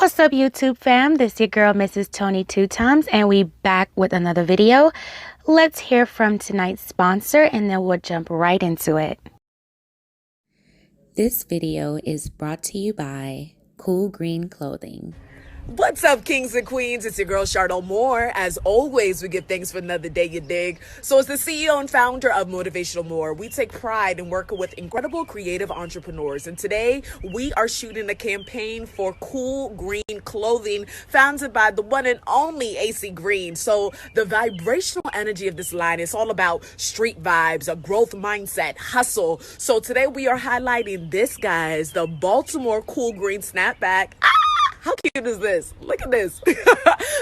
What's up, YouTube fam? This is your girl, Mrs. Tony Two Times, and we back with another video. Let's hear from tonight's sponsor, and then we'll jump right into it. This video is brought to you by Cool Green Clothing. What's up, kings and queens? It's your girl, Charlotte Moore. As always, we give thanks for another day, you dig? So as the CEO and founder of Motivational More, we take pride in working with incredible creative entrepreneurs. And today, we are shooting a campaign for Cool Green Clothing, founded by the one and only AC Green. So the vibrational energy of this line is all about street vibes, a growth mindset, hustle. So today, we are highlighting this, guys, the Baltimore Cool Green Snapback. How cute is this? Look at this.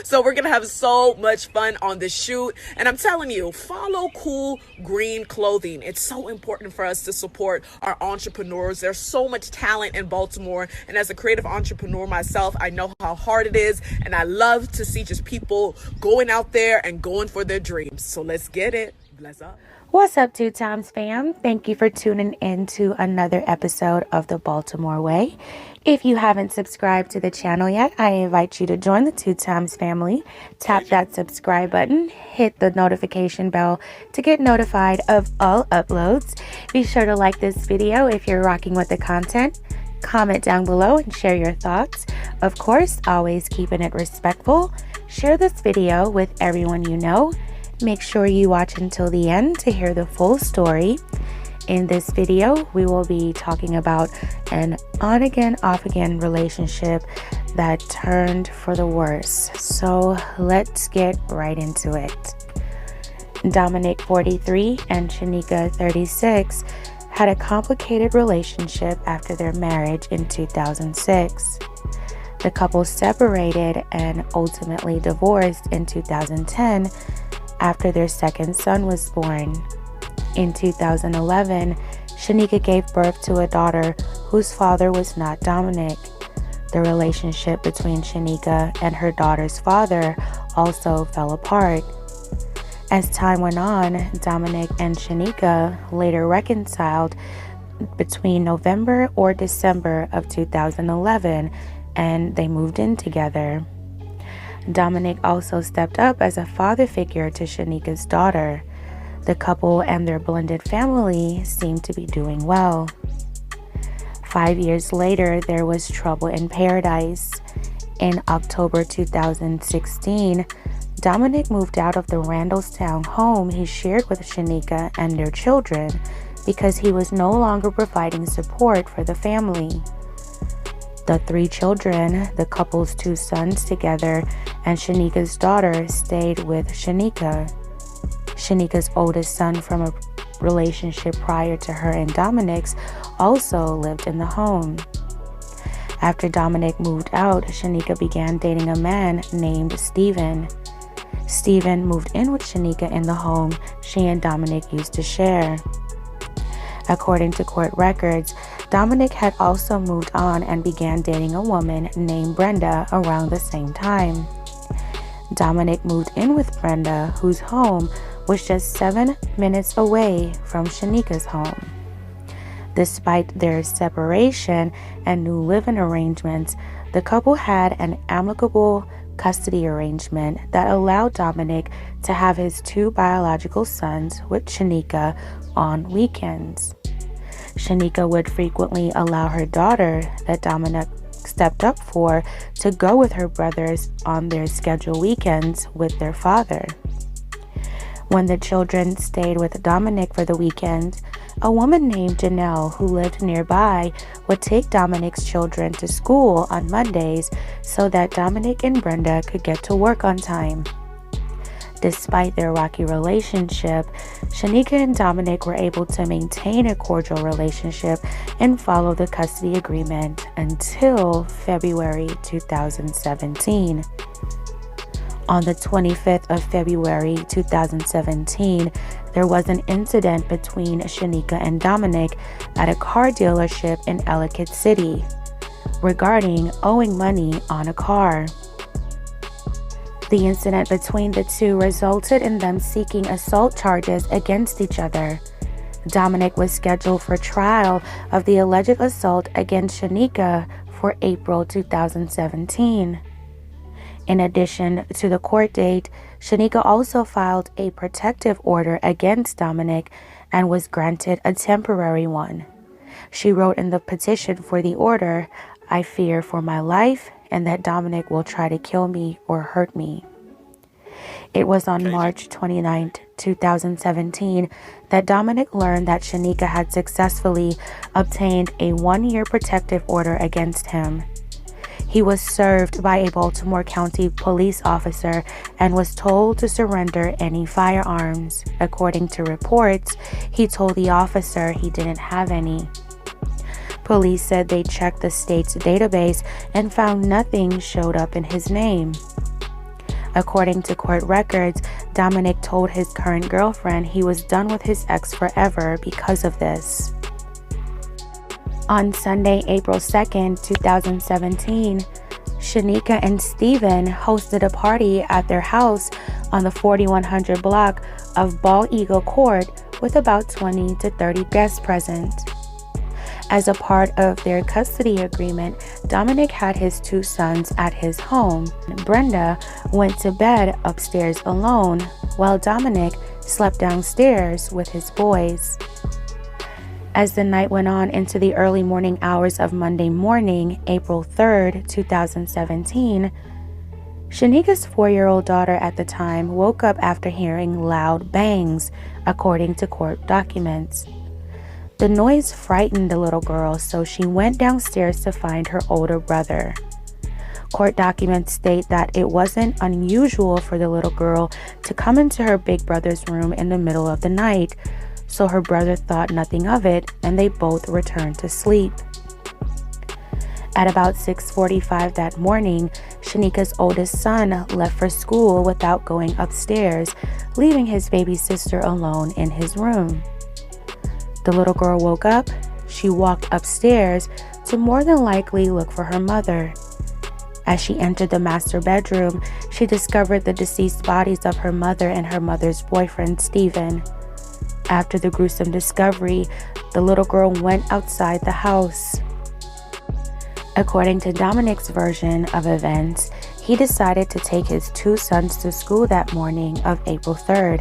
So we're going to have so much fun on the shoot. And I'm telling you, follow Cool Green Clothing. It's so important for us to support our entrepreneurs. There's so much talent in Baltimore. And as a creative entrepreneur myself, I know how hard it is. And I love to see just people going out there and going for their dreams. So let's get it. Bless up. What's up, Two Times fam? Thank you for tuning in to another episode of the Baltimore Way. If you haven't subscribed to the channel yet, I invite you to join the Two Times family. Tap that subscribe button, hit the notification bell to get notified of all uploads. Be sure to like this video if you're rocking with the content. Comment down below and share your thoughts. Of course, always keeping it respectful. Share this video with everyone you know. Make sure you watch until the end to hear the full story. In this video, we will be talking about an on-again, off-again relationship that turned for the worse. So let's get right into it. Dominic, 43, and Shanika, 36, had a complicated relationship after their marriage in 2006. The couple separated and ultimately divorced in 2010 after their second son was born. In 2011, Shanika gave birth to a daughter whose father was not Dominic. The relationship between Shanika and her daughter's father also fell apart. As time went on, Dominic and Shanika later reconciled between November or December of 2011, and they moved in together. Dominic also stepped up as a father figure to Shanika's daughter. The couple and their blended family seemed to be doing well. 5 years later, there was trouble in paradise. In October 2016, Dominic moved out of the Randallstown home he shared with Shanika and their children because he was no longer providing support for the family. The three children, the couple's two sons together, and Shanika's daughter stayed with Shanika. Shanika's oldest son from a relationship prior to her and Dominic's also lived in the home. After Dominic moved out, Shanika began dating a man named Steven. Steven moved in with Shanika in the home she and Dominic used to share. According to court records, Dominic had also moved on and began dating a woman named Brenda around the same time. Dominic moved in with Brenda, whose home was just 7 minutes away from Shanika's home. Despite their separation and new living arrangements, the couple had an amicable custody arrangement that allowed Dominic to have his two biological sons with Shanika on weekends. Shanika would frequently allow her daughter, that Dominic stepped up for, to go with her brothers on their scheduled weekends with their father. When the children stayed with Dominic for the weekend, a woman named Janelle, who lived nearby, would take Dominic's children to school on Mondays so that Dominic and Brenda could get to work on time. Despite their rocky relationship, Shanika and Dominic were able to maintain a cordial relationship and follow the custody agreement until February 2017. On the 25th of February 2017, there was an incident between Shanika and Dominic at a car dealership in Ellicott City regarding owing money on a car. The incident between the two resulted in them seeking assault charges against each other. Dominic was scheduled for trial of the alleged assault against Shanika for April 2017. In addition to the court date, Shanika also filed a protective order against Dominic and was granted a temporary one. She wrote in the petition for the order, "I fear for my life and that Dominic will try to kill me or hurt me." It was on March 29, 2017, that Dominic learned that Shanika had successfully obtained a one-year protective order against him. He was served by a Baltimore County police officer and was told to surrender any firearms. According to reports, he told the officer he didn't have any. Police said they checked the state's database and found nothing showed up in his name. According to court records, Dominic told his current girlfriend he was done with his ex forever because of this. On Sunday, April 2nd, 2017, Shanika and Steven hosted a party at their house on the 4100 block of Bald Eagle Court with about 20 to 30 guests present. As a part of their custody agreement, Dominic had his two sons at his home. Brenda went to bed upstairs alone, while Dominic slept downstairs with his boys. As the night went on into the early morning hours of Monday morning, April 3rd, 2017, Shanika's 4-year-old daughter at the time woke up after hearing loud bangs, according to court documents. The noise frightened the little girl, so she went downstairs to find her older brother. Court documents state that it wasn't unusual for the little girl to come into her big brother's room in the middle of the night, so her brother thought nothing of it and they both returned to sleep. At about 6:45 that morning, Shanika's oldest son left for school without going upstairs, leaving his baby sister alone in his room. The little girl woke up. She walked upstairs to more than likely look for her mother. As she entered the master bedroom, she discovered the deceased bodies of her mother and her mother's boyfriend, Steven. After the gruesome discovery, the little girl went outside the house. According to Dominic's version of events, he decided to take his two sons to school that morning of April 3rd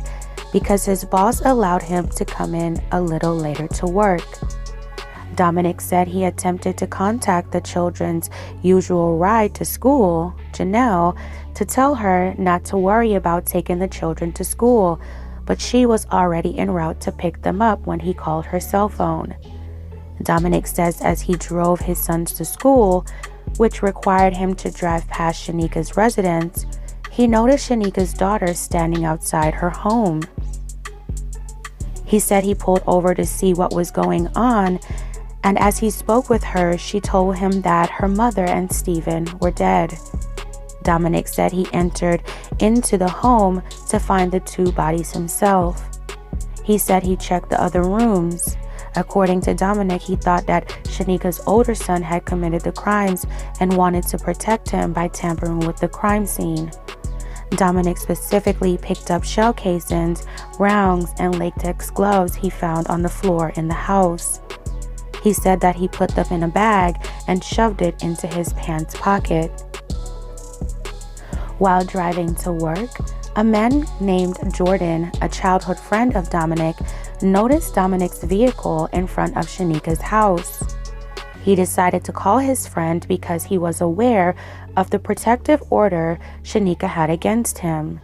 because his boss allowed him to come in a little later to work. Dominic said he attempted to contact the children's usual ride to school, Janelle, to tell her not to worry about taking the children to school, but she was already en route to pick them up when he called her cell phone. Dominic says as he drove his sons to school, which required him to drive past Shanika's residence, he noticed Shanika's daughter standing outside her home. He said he pulled over to see what was going on, and as he spoke with her, she told him that her mother and Steven were dead. Dominic said he entered into the home to find the two bodies himself. He said he checked the other rooms. According to Dominic, he thought that Shanika's older son had committed the crimes and wanted to protect him by tampering with the crime scene. Dominic specifically picked up shell casings, rounds, and latex gloves he found on the floor in the house. He said that he put them in a bag and shoved it into his pants pocket. While driving to work, a man named Jordan, a childhood friend of Dominic, noticed Dominic's vehicle in front of Shanika's house. He decided to call his friend because he was aware of the protective order Shanika had against him.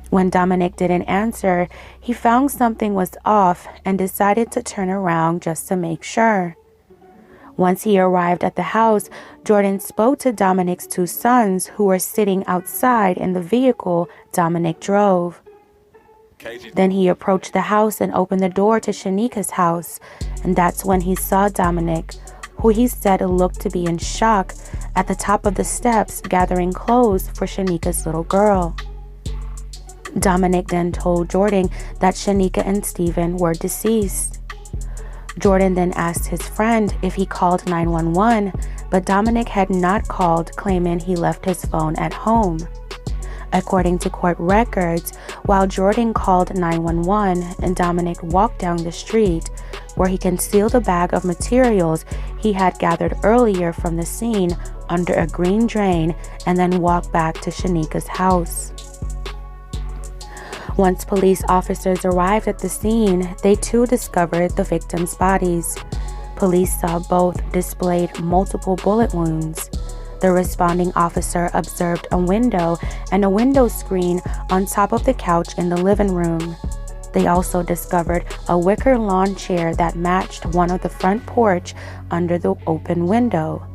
When Dominic didn't answer, he found something was off and decided to turn around just to make sure. Once he arrived at the house, Jordan spoke to Dominic's two sons who were sitting outside in the vehicle Dominic drove. Then he approached the house and opened the door to Shanika's house, and that's when he saw Dominic, who he said looked to be in shock, at the top of the steps gathering clothes for Shanika's little girl. Dominic then told Jordan that Shanika and Steven were deceased. Jordan then asked his friend if he called 911, but Dominic had not called, claiming he left his phone at home. According to court records, While Jordan called 911 and Dominic walked down the street, where he concealed a bag of materials he had gathered earlier from the scene under a green drain and then walked back to Shanika's house. Once police officers arrived at the scene, they too discovered the victims' bodies. Police saw both displayed multiple bullet wounds. The responding officer observed a window and a window screen on top of the couch in the living room. They also discovered a wicker lawn chair that matched one of the front porch under the open window,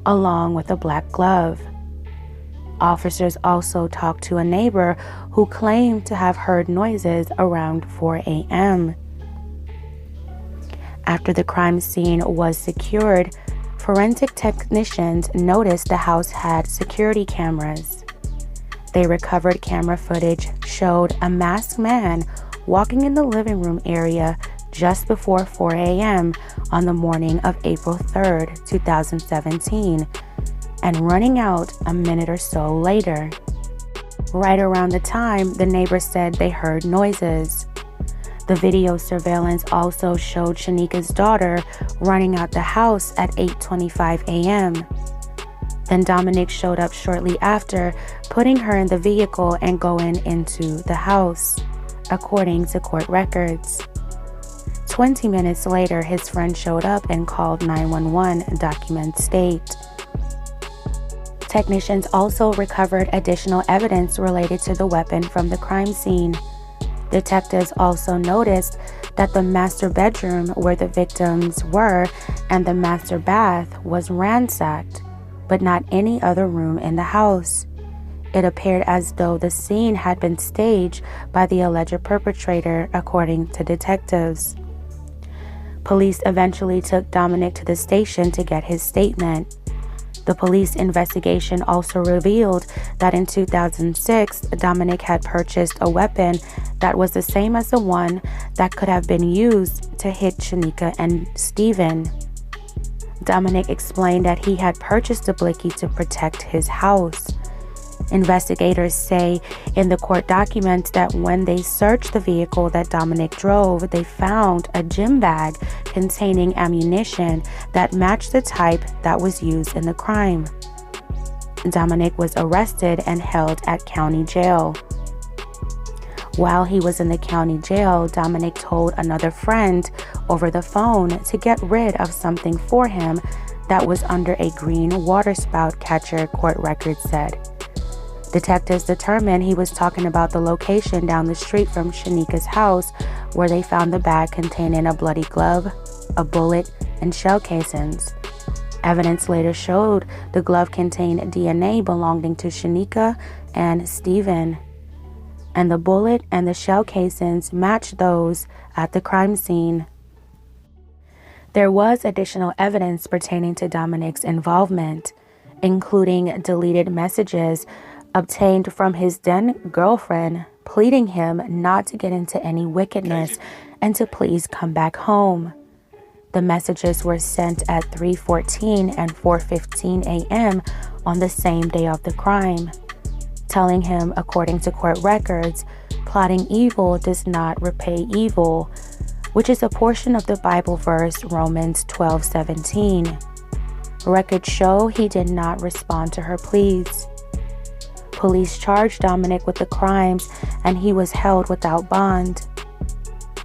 along with a black glove. Officers also talked to a neighbor who claimed to have heard noises around 4 a.m. After the crime scene was secured, forensic technicians noticed the house had security cameras. They recovered camera footage showed a masked man walking in the living room area just before 4 a.m. on the morning of April 3rd, 2017, and running out a minute or so later. Right around the time, the neighbors said they heard noises. The video surveillance also showed Shanika's daughter running out the house at 8:25 a.m. Then Dominic showed up shortly after, putting her in the vehicle and going into the house, according to court records. 20 minutes later, his friend showed up and called 911, documents state. Technicians also recovered additional evidence related to the weapon from the crime scene. Detectives also noticed that the master bedroom where the victims were and the master bath was ransacked, but not any other room in the house. It appeared as though the scene had been staged by the alleged perpetrator, according to detectives. Police eventually took Dominic to the station to get his statement. The police investigation also revealed that in 2006, Dominic had purchased a weapon that was the same as the one that could have been used to hit Shanika and Steven. Dominic explained that he had purchased the blicky to protect his house. Investigators say in the court documents that when they searched the vehicle that Dominic drove, they found a gym bag containing ammunition that matched the type that was used in the crime. Dominic was arrested and held at county jail. While he was in the county jail, Dominic told another friend over the phone to get rid of something for him that was under a green water spout catcher, court records said. Detectives determined he was talking about the location down the street from Shanika's house where they found the bag containing a bloody glove, a bullet, and shell casings. Evidence later showed the glove contained DNA belonging to Shanika and Steven, and the bullet and the shell casings matched those at the crime scene. There was additional evidence pertaining to Dominic's involvement, including deleted messages obtained from his then girlfriend, pleading him not to get into any wickedness and to please come back home. The messages were sent at 3:14 and 4:15 a.m. on the same day of the crime, telling him, according to court records, plotting evil does not repay evil, which is a portion of the Bible verse Romans 12:17. Records show he did not respond to her pleas. Police charged Dominic with the crimes and he was held without bond.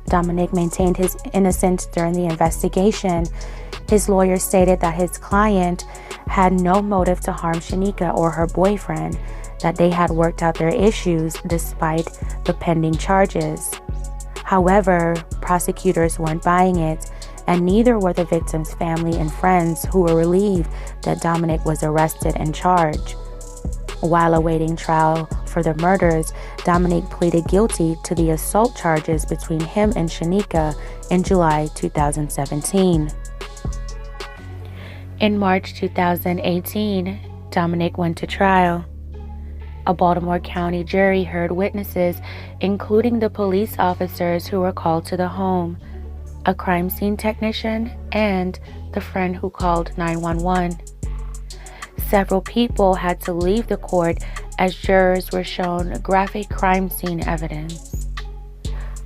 Dominic maintained his innocence during the investigation. His lawyer stated that his client had no motive to harm Shanika or her boyfriend, that they had worked out their issues despite the pending charges. However, prosecutors weren't buying it, and neither were the victim's family and friends, who were relieved that Dominic was arrested and charged. While awaiting trial for the murders, Dominic pleaded guilty to the assault charges between him and Shanika in July 2017. In March 2018, Dominic went to trial. A Baltimore County jury heard witnesses, including the police officers who were called to the home, a crime scene technician, and the friend who called 911. Several people had to leave the court as jurors were shown graphic crime scene evidence.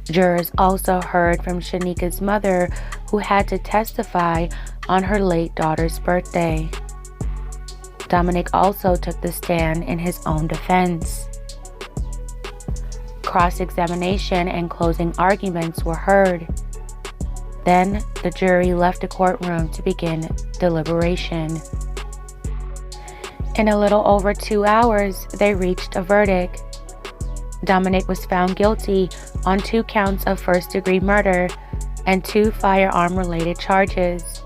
Jurors also heard from Shanika's mother, who had to testify on her late daughter's birthday. Dominic also took the stand in his own defense. Cross-examination and closing arguments were heard. Then the jury left the courtroom to begin deliberation. In a little over 2 hours, they reached a verdict. Dominic was found guilty on 2 counts of first-degree murder and 2 firearm-related charges.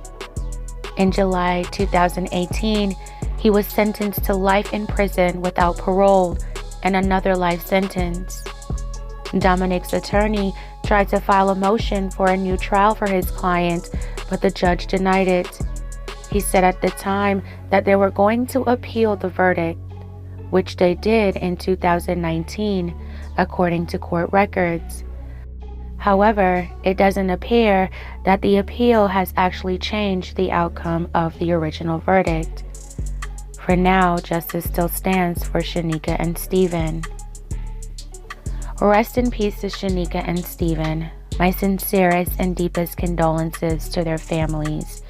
In July 2018, he was sentenced to life in prison without parole and another life sentence. Dominic's attorney tried to file a motion for a new trial for his client, but the judge denied it. He said at the time that they were going to appeal the verdict, which they did in 2019, according to court records. However, it doesn't appear that the appeal has actually changed the outcome of the original verdict. For now, justice still stands for Shanika and Stephen. Rest in peace to Shanika and Stephen. My sincerest and deepest condolences to their families.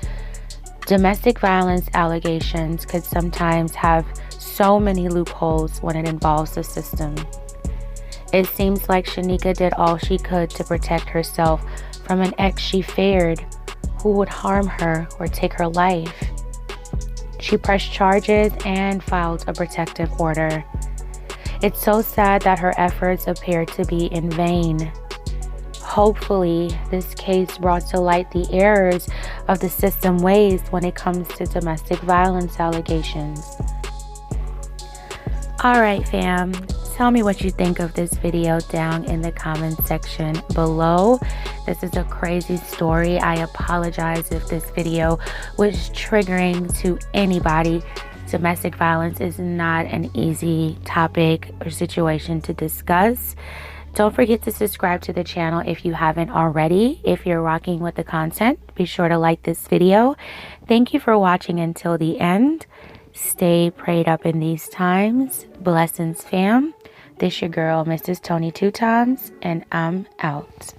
Domestic violence allegations could sometimes have so many loopholes when it involves the system. It seems like Shanika did all she could to protect herself from an ex she feared, who would harm her or take her life. She pressed charges and filed a protective order. It's so sad that her efforts appear to be in vain. Hopefully, this case brought to light the errors of the system ways when it comes to domestic violence allegations. Alright fam, tell me what you think of this video down in the comment section below. This is a crazy story. I apologize if this video was triggering to anybody. Domestic violence is not an easy topic or situation to discuss. Don't forget to subscribe to the channel if you haven't already. If you're rocking with the content, be sure to like this video. Thank you for watching until the end. Stay prayed up in these times. Blessings, fam. This your girl, Mrs. Tony 2 Times, and I'm out.